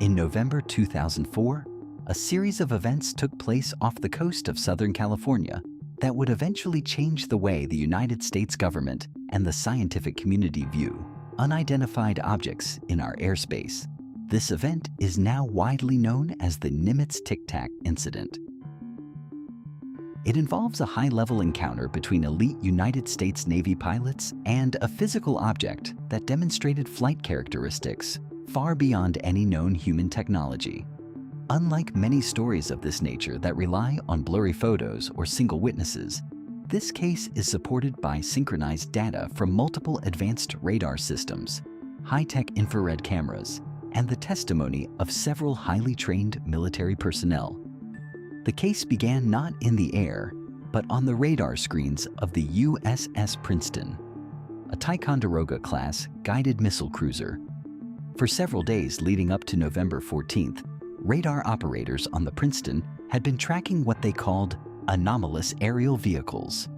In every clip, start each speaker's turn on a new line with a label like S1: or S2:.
S1: In November 2004, a series of events took place off the coast of Southern California that would eventually change the way the United States government and the scientific community view unidentified objects in our airspace. This event is now widely known as the Nimitz TicTac incident. It involves a high-level encounter between elite United States Navy pilots and a physical object that demonstrated flight characteristics far beyond any known human technology. Unlike many stories of this nature that rely on blurry photos or single witnesses, this case is supported by synchronized data from multiple advanced radar systems, high-tech infrared cameras, and the testimony of several highly trained military personnel. The case began not in the air, but on the radar screens of the USS Princeton, a Ticonderoga-class guided missile cruiser. For several days leading up to November 14th, radar operators on the Princeton had been tracking what they called anomalous aerial vehicles.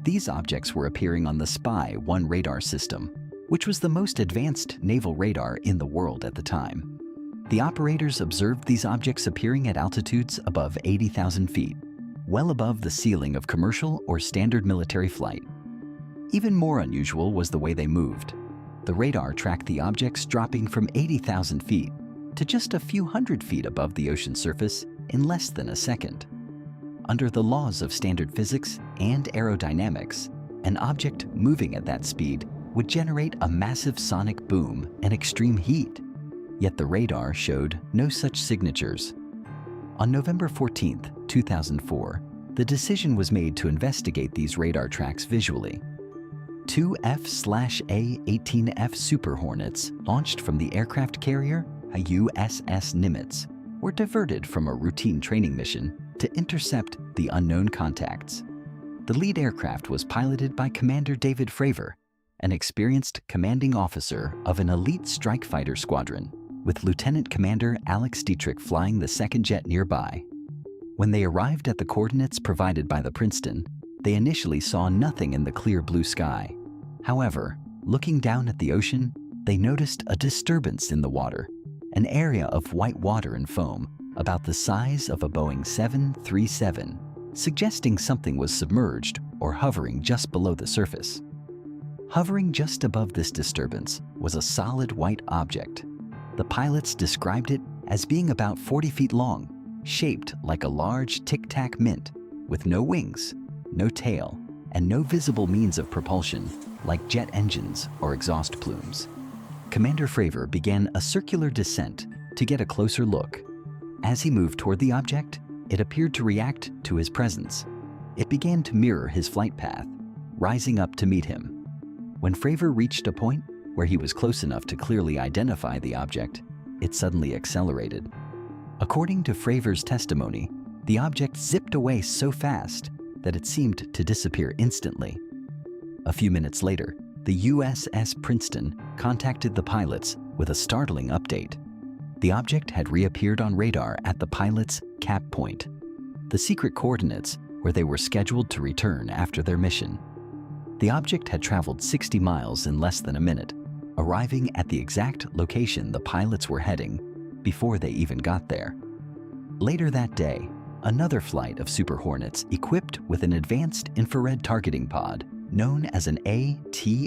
S1: These objects were appearing on the SPY-1 radar system, which was the most advanced naval radar in the world at the time. The operators observed these objects appearing at altitudes above 80,000 feet, well above the ceiling of commercial or standard military flight. Even more unusual was the way they moved. The radar tracked the objects dropping from 80,000 feet to just a few hundred feet above the ocean surface in less than a second. Under the laws of standard physics and aerodynamics, an object moving at that speed would generate a massive sonic boom and extreme heat. Yet the radar showed no such signatures. On November 14, 2004, the decision was made to investigate these radar tracks visually. Two F/A-18F Super Hornets launched from the aircraft carrier, a USS Nimitz, were diverted from a routine training mission to intercept the unknown contacts. The lead aircraft was piloted by Commander David Fravor, an experienced commanding officer of an elite strike fighter squadron, with Lieutenant Commander Alex Dietrich flying the second jet nearby. When they arrived at the coordinates provided by the Princeton, they initially saw nothing in the clear blue sky. However, looking down at the ocean, they noticed a disturbance in the water, an area of white water and foam about the size of a Boeing 737, suggesting something was submerged or hovering just below the surface. Hovering just above this disturbance was a solid white object. The pilots described it as being about 40 feet long, shaped like a large tic-tac mint, with no wings, no tail, and no visible means of propulsion, like jet engines or exhaust plumes. Commander Fravor began a circular descent to get a closer look. As he moved toward the object, it appeared to react to his presence. It began to mirror his flight path, rising up to meet him. When Fravor reached a point where he was close enough to clearly identify the object, it suddenly accelerated. According to Fravor's testimony, the object zipped away so fast that it seemed to disappear instantly. A few minutes later, the USS Princeton contacted the pilots with a startling update. The object had reappeared on radar at the pilots' cap point, the secret coordinates where they were scheduled to return after their mission. The object had traveled 60 miles in less than a minute, arriving at the exact location the pilots were heading before they even got there. Later that day, another flight of Super Hornets equipped with an advanced infrared targeting pod known as an ATFLIR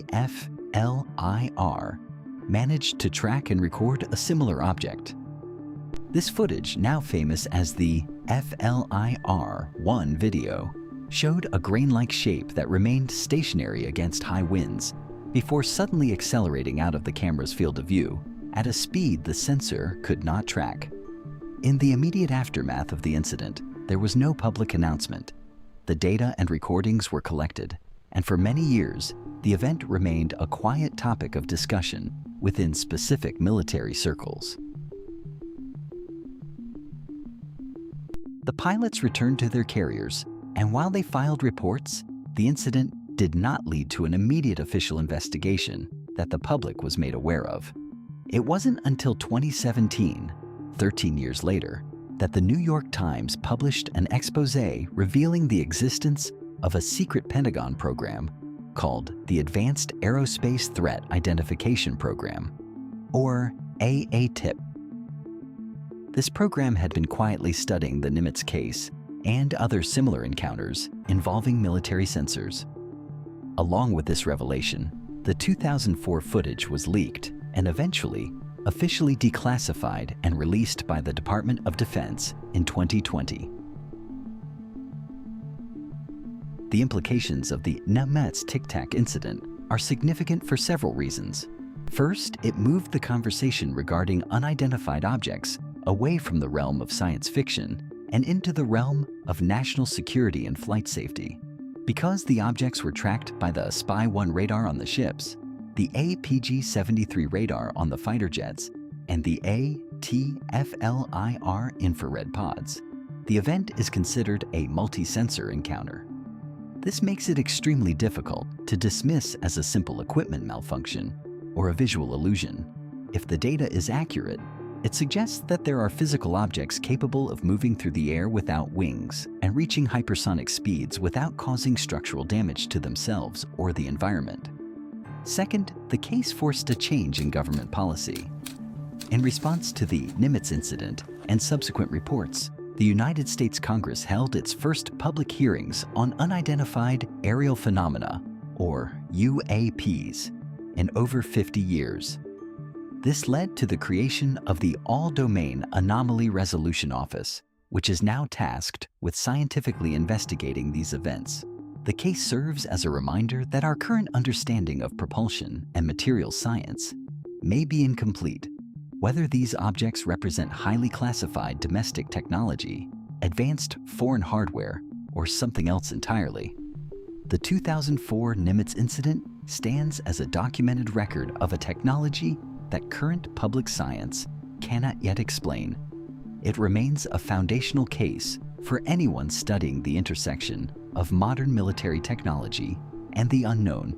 S1: managed to track and record a similar object. This footage, now famous as the FLIR-1 video, showed a grain-like shape that remained stationary against high winds before suddenly accelerating out of the camera's field of view at a speed the sensor could not track. In the immediate aftermath of the incident, there was no public announcement. The data and recordings were collected, and for many years, the event remained a quiet topic of discussion within specific military circles. The pilots returned to their carriers, and while they filed reports, the incident did not lead to an immediate official investigation that the public was made aware of. It wasn't until 2017, 13 years later, that the New York Times published an exposé revealing the existence of a secret Pentagon program called the Advanced Aerospace Threat Identification Program, or AATIP. This program had been quietly studying the Nimitz case and other similar encounters involving military sensors. Along with this revelation, the 2004 footage was leaked and eventually officially declassified and released by the Department of Defense in 2020. The implications of the Nimitz TicTac incident are significant for several reasons. First, it moved the conversation regarding unidentified objects away from the realm of science fiction and into the realm of national security and flight safety. Because the objects were tracked by the Spy-1 radar on the ships, the APG-73 radar on the fighter jets, and the ATFLIR infrared pods, the event is considered a multi-sensor encounter. This makes it extremely difficult to dismiss as a simple equipment malfunction or a visual illusion. If the data is accurate, it suggests that there are physical objects capable of moving through the air without wings and reaching hypersonic speeds without causing structural damage to themselves or the environment. Second, the case forced a change in government policy. In response to the Nimitz incident and subsequent reports, the United States Congress held its first public hearings on unidentified aerial phenomena, or UAPs, in over 50 years. This led to the creation of the All-Domain Anomaly Resolution Office, which is now tasked with scientifically investigating these events. The case serves as a reminder that our current understanding of propulsion and materials science may be incomplete. Whether these objects represent highly classified domestic technology, advanced foreign hardware, or something else entirely. The 2004 Nimitz incident stands as a documented record of a technology that current public science cannot yet explain. It remains a foundational case for anyone studying the intersection of modern military technology and the unknown.